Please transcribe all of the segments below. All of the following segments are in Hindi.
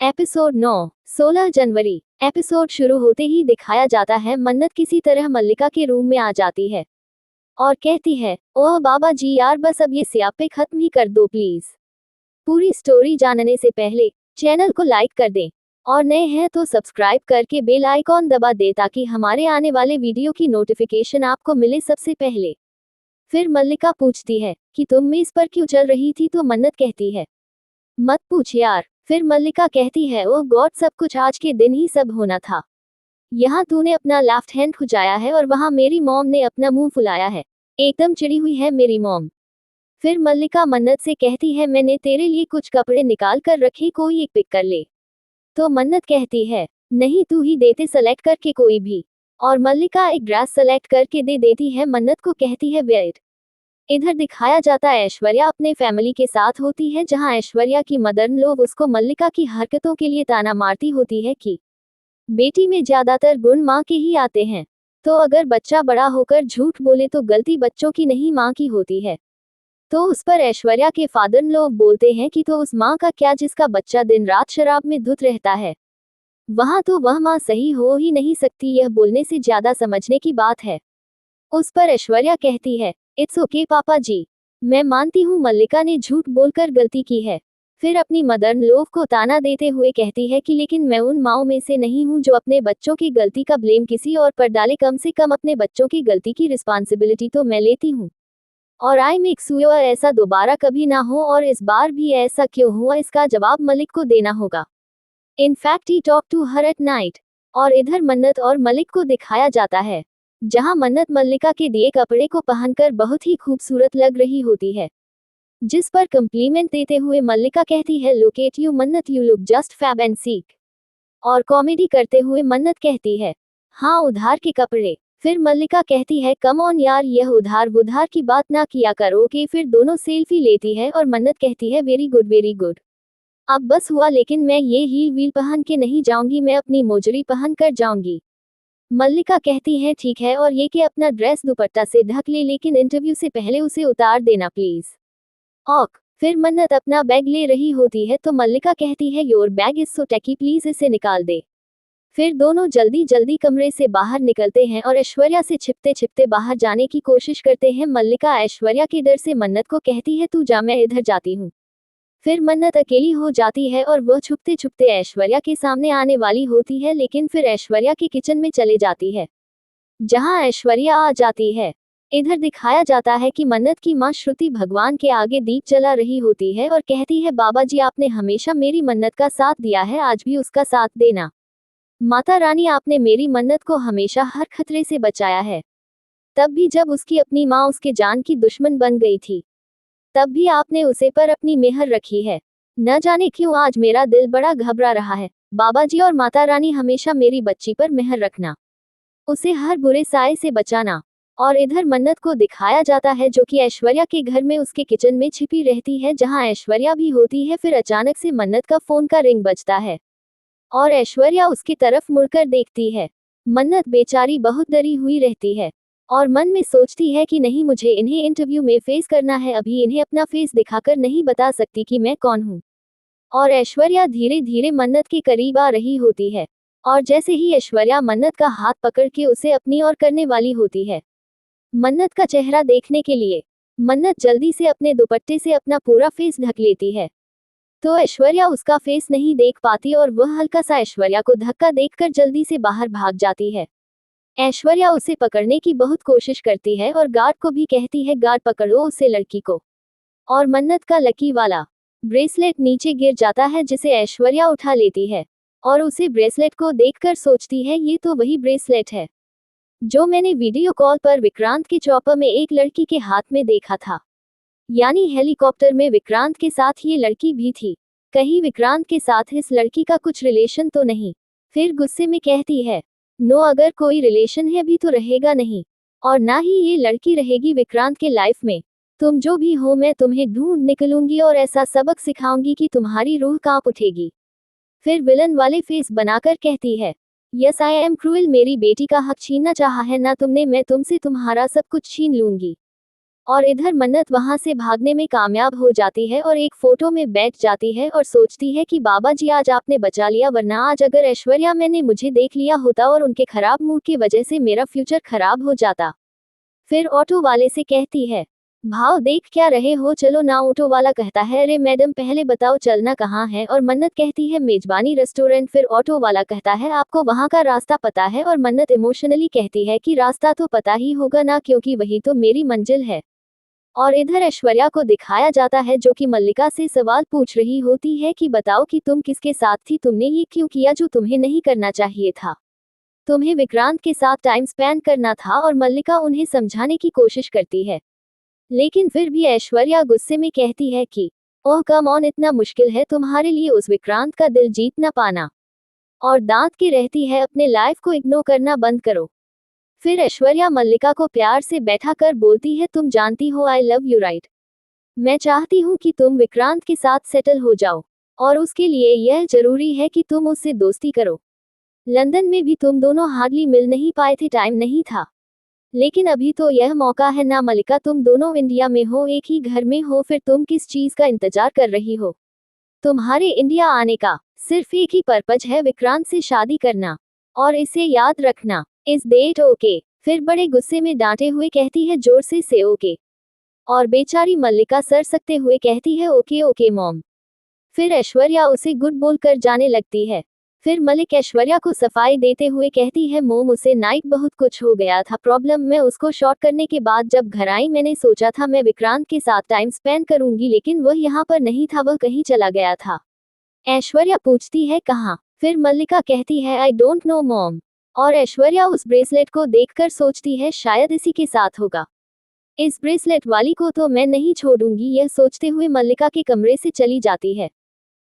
एपिसोड 9, 16 जनवरी। एपिसोड शुरू होते ही दिखाया जाता है मन्नत किसी तरह मल्लिका के रूम में आ जाती है और कहती है, ओह बाबा जी यार बस अब ये स्यापे खत्म ही कर दो प्लीज। पूरी स्टोरी जानने से पहले चैनल को लाइक कर दें और नए हैं तो सब्सक्राइब करके बेल आइकॉन दबा दें ताकि हमारे आने वाले वीडियो की नोटिफिकेशन आपको मिले सबसे पहले। फिर मल्लिका पूछती है कि तुम मेज पर क्यों चल रही थी तो मन्नत कहती है, मत पूछ यार। फिर मल्लिका कहती है, ओह गॉड सब कुछ आज के दिन ही सब होना था। यहाँ तूने अपना लेफ्ट हैंड खुजाया है और वहाँ मेरी मॉम ने अपना मुंह फुलाया है। एकदम चिड़ी हुई है मेरी मॉम। फिर मल्लिका मन्नत से कहती है, मैंने तेरे लिए कुछ कपड़े निकाल कर रखे, कोई एक पिक कर ले। तो मन्नत कहती है, नहीं तू ही देते सेलेक्ट करके कोई भी। और मल्लिका एक ड्रेस सेलेक्ट करके दे देती है। मन्नत को कहती है वेट। इधर दिखाया जाता है ऐश्वर्या अपने फैमिली के साथ होती है जहां ऐश्वर्या की मदर इन लॉ उसको मल्लिका की हरकतों के लिए ताना मारती होती है कि बेटी में ज्यादातर गुण माँ के ही आते हैं, तो अगर बच्चा बड़ा होकर झूठ बोले तो गलती बच्चों की नहीं माँ की होती है। तो उस पर ऐश्वर्या के फादर इन लॉ बोलते हैं कि तो उस माँ का क्या जिसका बच्चा दिन रात शराब में धुत रहता है, वहां तो वह माँ सही हो ही नहीं सकती। यह बोलने से ज्यादा समझने की बात है। उस पर ऐश्वर्या कहती है, इट्स ओके पापा जी, मैं मानती हूँ मल्लिका ने झूठ बोलकर गलती की है। फिर अपनी मदर इन लॉ को ताना देते हुए कहती है कि लेकिन मैं उन माओं में से नहीं हूँ जो अपने बच्चों की गलती का ब्लेम किसी और पर डाले। कम से कम अपने बच्चों की गलती की रिस्पॉन्सिबिलिटी तो मैं लेती हूँ और आई मेक श्योर ऐसा दोबारा कभी ना हो। और इस बार भी ऐसा क्यों हुआ इसका जवाब मलिक को देना होगा। In fact he talk to her at night. और इधर मन्नत और मलिक को दिखाया जाता है जहां मन्नत मल्लिका के दिए कपड़े को पहनकर बहुत ही खूबसूरत लग रही होती है, जिस पर कम्प्लीमेंट देते हुए मल्लिका कहती है, look at you Mannat, you look just fab and chic. और कॉमेडी करते हुए मन्नत कहती है, हाँ उधार के कपड़े। फिर मल्लिका कहती है, कम ऑन यार यह उधार बुधार की बात ना किया करो। कि फिर दोनों सेल्फी लेती है और मन्नत कहती है, वेरी गुड वेरी गुड। अब बस हुआ, लेकिन मैं ये हील वील पहन के नहीं जाऊंगी, मैं अपनी मोजरी पहन कर जाऊंगी। मल्लिका कहती है, ठीक है, और ये कि अपना ड्रेस दुपट्टा से ढक ले, लेकिन इंटरव्यू से पहले उसे उतार देना प्लीज। ऑक। फिर मन्नत अपना बैग ले रही होती है तो मल्लिका कहती है, your bag is so tacky, please इसे निकाल दे। फिर दोनों जल्दी जल्दी कमरे से बाहर निकलते हैं और ऐश्वर्या से छिपते छिपते बाहर जाने की कोशिश करते हैं। मल्लिका ऐश्वर्या के डर से मन्नत को कहती है, तू जा, मैं इधर जाती हूँ। फिर मन्नत अकेली हो जाती है और वह छुपते छुपते ऐश्वर्या के सामने आने वाली होती है, लेकिन फिर ऐश्वर्या के किचन में चले जाती है जहां ऐश्वर्या आ जाती है। इधर दिखाया जाता है कि मन्नत की मां श्रुति भगवान के आगे दीप जला रही होती है और कहती है, बाबा जी आपने हमेशा मेरी मन्नत का साथ दिया है, आज भी उसका साथ देना। माता रानी आपने मेरी मन्नत को हमेशा हर खतरे से बचाया है, तब भी जब उसकी अपनी माँ उसके जान की दुश्मन बन गई थी, तब भी आपने उसे पर अपनी मेहर रखी है। न जाने क्यों आज मेरा दिल बड़ा घबरा रहा है। बाबा जी और माता रानी हमेशा मेरी बच्ची पर मेहर रखना, उसे हर बुरे साए से बचाना। और इधर मन्नत को दिखाया जाता है जो कि ऐश्वर्या के घर में उसके किचन में छिपी रहती है जहां ऐश्वर्या भी होती है। फिर अचानक से मन्नत का फोन का रिंग बजता है और ऐश्वर्या उसकी तरफ मुड़कर देखती है। मन्नत बेचारी बहुत डरी हुई रहती है और मन में सोचती है कि नहीं, मुझे इन्हें इंटरव्यू में फेस करना है, अभी इन्हें अपना फेस दिखाकर नहीं बता सकती कि मैं कौन हूँ। और ऐश्वर्या धीरे धीरे मन्नत के करीब आ रही होती है और जैसे ही ऐश्वर्या मन्नत का हाथ पकड़ के उसे अपनी ओर करने वाली होती है, मन्नत का चेहरा देखने के लिए मन्नत जल्दी से अपने दुपट्टे से अपना पूरा फेस ढक लेती है। तो ऐश्वर्या उसका फेस नहीं देख पाती और वह हल्का सा ऐश्वर्या को धक्का देकर जल्दी से बाहर भाग जाती है। ऐश्वर्या उसे पकड़ने की बहुत कोशिश करती है और गार्ड को भी कहती है, गार्ड पकड़ो उसे लड़की को। और मन्नत का लकी वाला ब्रेसलेट नीचे गिर जाता है जिसे ऐश्वर्या उठा लेती है और उसे ब्रेसलेट को देखकर सोचती है, ये तो वही ब्रेसलेट है जो मैंने वीडियो कॉल पर विक्रांत के चॉपर में एक लड़की के हाथ में देखा था। यानी हेलीकॉप्टर में विक्रांत के साथ ये लड़की भी थी। कहीं विक्रांत के साथ इस लड़की का कुछ रिलेशन तो नहीं। फिर गुस्से में कहती है, नो, अगर कोई रिलेशन है भी तो रहेगा नहीं और ना ही ये लड़की रहेगी विक्रांत के लाइफ में। तुम जो भी हो मैं तुम्हें ढूंढ निकलूंगी और ऐसा सबक सिखाऊंगी कि तुम्हारी रूह कांप उठेगी। फिर विलन वाले फेस बनाकर कहती है, यस आई एम क्रूएल, मेरी बेटी का हक छीनना चाहा है ना तुमने, मैं तुमसे तुम्हारा सब कुछ छीन लूंगी। और इधर मन्नत वहां से भागने में कामयाब हो जाती है और एक फोटो में बैठ जाती है और सोचती है कि बाबा जी आज आपने बचा लिया, वरना आज अगर ऐश्वर्या मैंने मुझे देख लिया होता और उनके खराब मूड की वजह से मेरा फ्यूचर खराब हो जाता। फिर ऑटो वाले से कहती है, भाव देख क्या रहे हो, चलो ना। ऑटो वाला कहता है, अरे मैडम पहले बताओ चलना कहाँ है, और मन्नत कहती है मेजबानी रेस्टोरेंट। फिर ऑटो वाला कहता है आपको वहाँ का रास्ता पता है, और मन्नत इमोशनली कहती है कि रास्ता तो पता ही होगा ना, क्योंकि वही तो मेरी मंजिल है। और इधर ऐश्वर्या को दिखाया जाता है जो कि मल्लिका से सवाल पूछ रही होती है कि बताओ कि तुम किसके साथ थी, तुमने ये क्यों किया जो तुम्हें नहीं करना चाहिए था, तुम्हें विक्रांत के साथ टाइम स्पेंड करना था। और मल्लिका उन्हें समझाने की कोशिश करती है, लेकिन फिर भी ऐश्वर्या गुस्से में कहती है कि ओह कम ऑन, इतना मुश्किल है तुम्हारे लिए उस विक्रांत का दिल जीत ना पाना, और दांत की रहती है अपने लाइफ को इग्नोर करना बंद करो। फिर ऐश्वर्या मल्लिका को प्यार से बैठा कर बोलती है, तुम जानती हो आई लव यू राइट, मैं चाहती हूँ कि तुम विक्रांत के साथ सेटल हो जाओ, और उसके लिए यह जरूरी है कि तुम उससे दोस्ती करो। लंदन में भी तुम दोनों हार्डली मिल नहीं पाए थे, टाइम नहीं था, लेकिन अभी तो यह मौका है ना मल्लिका, तुम दोनों इंडिया में हो, एक ही घर में हो, फिर तुम किस चीज का इंतजार कर रही हो। तुम्हारे इंडिया आने का सिर्फ एक ही पर्पज है, विक्रांत से शादी करना, और इसे याद रखना। इस डेट ओके। फिर बड़े गुस्से में डांटे हुए कहती है जोर से ओके, और बेचारी मल्लिका सर सकते हुए कहती है ओके ओके मॉम। फिर ऐश्वर्या उसे गुड बोलकर जाने लगती है। फिर मलिक ऐश्वर्या को सफाई देते हुए कहती है, मोम उसे नाइट बहुत कुछ हो गया था प्रॉब्लम, मैं उसको शॉट करने के बाद जब घर आई मैंने सोचा था मैं विक्रांत के साथ टाइम स्पेंड करूंगी, लेकिन वह यहाँ पर नहीं था, वह कहीं चला गया था। ऐश्वर्या पूछती है कहाँ। फिर मल्लिका कहती है आई डोंट नो मॉम, और ऐश्वर्या उस ब्रेसलेट को देखकर सोचती है शायद इसी के साथ होगा, इस ब्रेसलेट वाली को तो मैं नहीं छोड़ूंगी। यह सोचते हुए मल्लिका के कमरे से चली जाती है।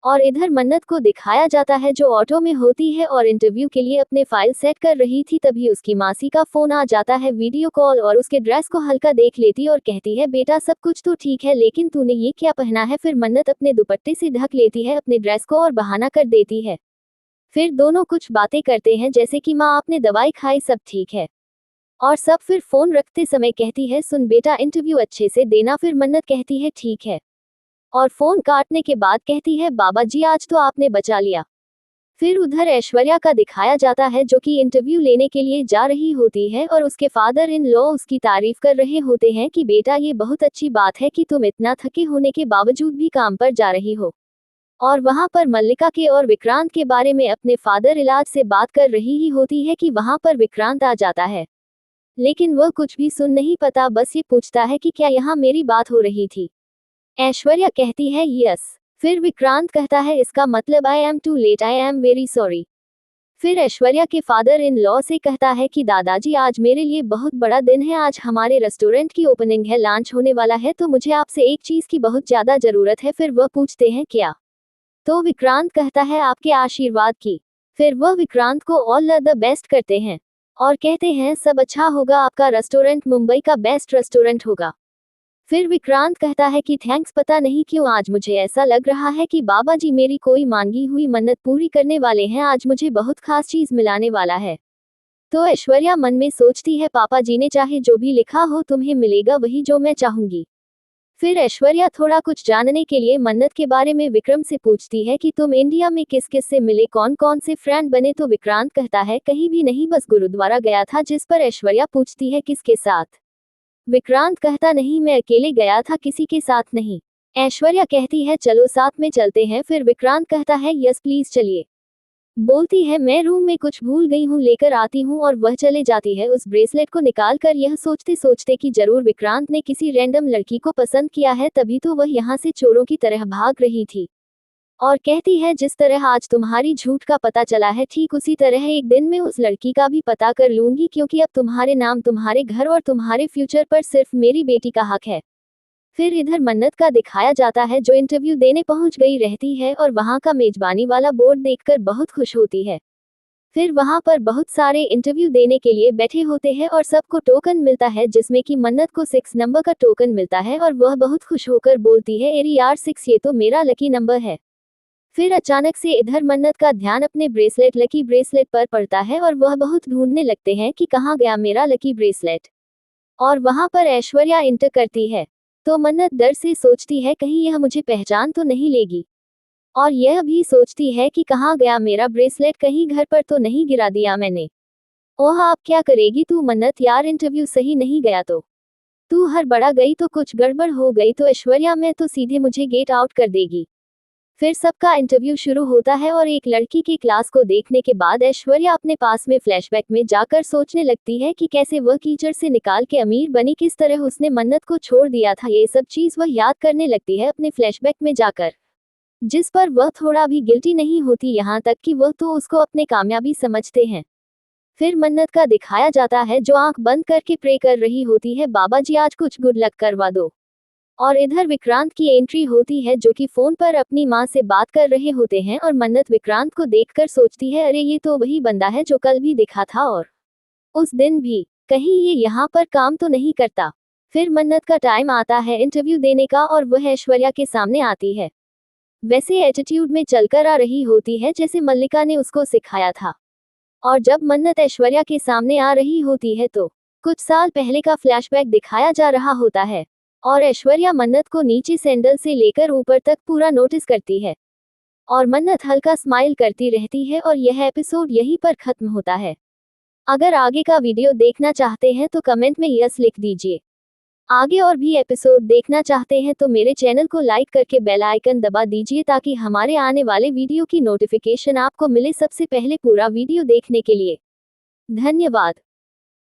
और इधर मन्नत को दिखाया जाता है जो ऑटो में होती है और इंटरव्यू के लिए अपने फाइल सेट कर रही थी, तभी उसकी मासी का फोन आ जाता है वीडियो कॉल, और उसके ड्रेस को हल्का देख लेती और कहती है बेटा सब कुछ तो ठीक है, लेकिन तूने ये क्या पहना है। फिर मन्नत अपने दुपट्टे से ढक लेती है अपने ड्रेस को और बहाना कर देती है। फिर दोनों कुछ बातें करते हैं जैसे कि माँ आपने दवाई खाई, सब ठीक है, और सब फिर फोन रखते समय कहती है सुन बेटा इंटरव्यू अच्छे से देना। फिर मन्नत कहती है ठीक है, और फोन काटने के बाद कहती है बाबा जी आज तो आपने बचा लिया। फिर उधर ऐश्वर्या का दिखाया जाता है जो कि इंटरव्यू लेने के लिए जा रही होती है, और उसके फादर इन लॉ उसकी तारीफ कर रहे होते हैं कि बेटा ये बहुत अच्छी बात है कि तुम इतना थके होने के बावजूद भी काम पर जा रही हो। और वहां पर मल्लिका के और विक्रांत के बारे में अपने फादर इलाज से बात कर रही ही होती है कि वहां पर विक्रांत आ जाता है, लेकिन वह कुछ भी सुन नहीं पाता, बस ये पूछता है कि क्या यहाँ मेरी बात हो रही थी। ऐश्वर्या कहती है यस। फिर विक्रांत कहता है इसका मतलब I am too late, I am very sorry. फिर ऐश्वर्या के फादर इन लॉ से कहता है कि दादाजी आज मेरे लिए बहुत बड़ा दिन है, आज हमारे रेस्टोरेंट की ओपनिंग है, लॉन्च होने वाला है, तो मुझे आपसे एक चीज की बहुत ज्यादा जरूरत है। फिर वह पूछते हैं क्या, तो विक्रांत कहता है आपके आशीर्वाद की। फिर वह विक्रांत को ऑल द बेस्ट करते हैं और कहते हैं सब अच्छा होगा, आपका रेस्टोरेंट मुंबई का बेस्ट रेस्टोरेंट होगा। फिर विक्रांत कहता है कि थैंक्स, पता नहीं क्यों आज मुझे ऐसा लग रहा है कि बाबा जी मेरी कोई मांगी हुई मन्नत पूरी करने वाले हैं, आज मुझे बहुत खास चीज मिलाने वाला है। तो ऐश्वर्या मन में सोचती है पापा जी ने चाहे जो भी लिखा हो तुम्हें मिलेगा वही जो मैं चाहूंगी। फिर ऐश्वर्या थोड़ा कुछ जानने के लिए मन्नत के बारे में विक्रम से पूछती है कि तुम इंडिया में किस किस से मिले, कौन कौन से फ्रेंड बने। तो विक्रांत कहता है कहीं भी नहीं, बस गुरुद्वारा गया था। जिस पर ऐश्वर्या पूछती है किसके साथ। विक्रांत कहता नहीं, मैं अकेले गया था, किसी के साथ नहीं। ऐश्वर्या कहती है चलो साथ में चलते हैं। फिर विक्रांत कहता है यस प्लीज चलिए। बोलती है मैं रूम में कुछ भूल गई हूँ, लेकर आती हूँ, और वह चले जाती है उस ब्रेसलेट को निकाल कर, यह सोचते सोचते कि जरूर विक्रांत ने किसी रैंडम लड़की को पसंद किया है, तभी तो वह यहाँ से चोरों की तरह भाग रही थी। और कहती है जिस तरह आज तुम्हारी झूठ का पता चला है, ठीक उसी तरह एक दिन में उस लड़की का भी पता कर लूंगी, क्योंकि अब तुम्हारे नाम, तुम्हारे घर और तुम्हारे फ्यूचर पर सिर्फ मेरी बेटी का हक है। फिर इधर मन्नत का दिखाया जाता है जो इंटरव्यू देने पहुंच गई रहती है और वहां का मेजबानी वाला बोर्ड देखकर बहुत खुश होती है। फिर वहां पर बहुत सारे इंटरव्यू देने के लिए बैठे होते हैं और सबको टोकन मिलता है, जिसमें कि मन्नत को 6 नंबर का टोकन मिलता है और वह बहुत खुश होकर बोलती है एरी यार 6, ये तो मेरा लकी नंबर है। फिर अचानक से इधर मन्नत का ध्यान अपने ब्रेसलेट, लकी ब्रेसलेट पर पड़ता है और वह बहुत ढूंढने लगते हैं कि कहाँ गया मेरा लकी ब्रेसलेट। और वहां पर ऐश्वर्या इंटर करती है। तो मन्नत डर से सोचती है कहीं यह मुझे पहचान तो नहीं लेगी, और यह भी सोचती है कि कहाँ गया मेरा ब्रेसलेट, कहीं घर पर तो नहीं गिरा दिया मैंने। ओह आप क्या करेगी तू मन्नत, यार इंटरव्यू सही नहीं गया तो तू हड़बड़ा गई तो कुछ गड़बड़ हो गई तो ऐश्वर्या में तो सीधे मुझे गेट आउट कर देगी। फिर सबका इंटरव्यू शुरू होता है और एक लड़की की क्लास को देखने के बाद ऐश्वर्या अपने पास में फ्लैशबैक में जाकर सोचने लगती है कि कैसे वह कीचड़ से निकाल के अमीर बनी, किस तरह उसने मन्नत को छोड़ दिया था, ये सब चीज वह याद करने लगती है अपने फ्लैशबैक में जाकर, जिस पर वह थोड़ा भी गिल्टी नहीं होती, यहाँ तक कि वह तो उसको अपने कामयाबी समझते हैं। फिर मन्नत का दिखाया जाता है जो आंख बंद करके प्रे कर रही होती है, बाबा जी आज कुछ गुड लक करवा दो। और इधर विक्रांत की एंट्री होती है जो कि फोन पर अपनी माँ से बात कर रहे होते हैं, और मन्नत विक्रांत को देखकर सोचती है अरे ये तो वही बंदा है जो कल भी दिखा था और उस दिन भी, कहीं ये यहाँ पर काम तो नहीं करता। फिर मन्नत का टाइम आता है इंटरव्यू देने का और वह ऐश्वर्या के सामने आती है। वैसे एटीट्यूड में चलकर आ रही होती है जैसे मल्लिका ने उसको सिखाया था। और जब मन्नत ऐश्वर्या के सामने आ रही होती है तो कुछ साल पहले का फ्लैशबैक दिखाया जा रहा होता है, और ऐश्वर्या मन्नत को नीचे सैंडल से लेकर ऊपर तक पूरा नोटिस करती है, और मन्नत हल्का स्माइल करती रहती है, और यह एपिसोड यहीं पर खत्म होता है। अगर आगे का वीडियो देखना चाहते हैं तो कमेंट में यस लिख दीजिए। आगे और भी एपिसोड देखना चाहते हैं तो मेरे चैनल को लाइक करके बेल आइकन दबा दीजिए ताकि हमारे आने वाले वीडियो की नोटिफिकेशन आपको मिले सबसे पहले पूरा वीडियो देखने के लिए। धन्यवाद।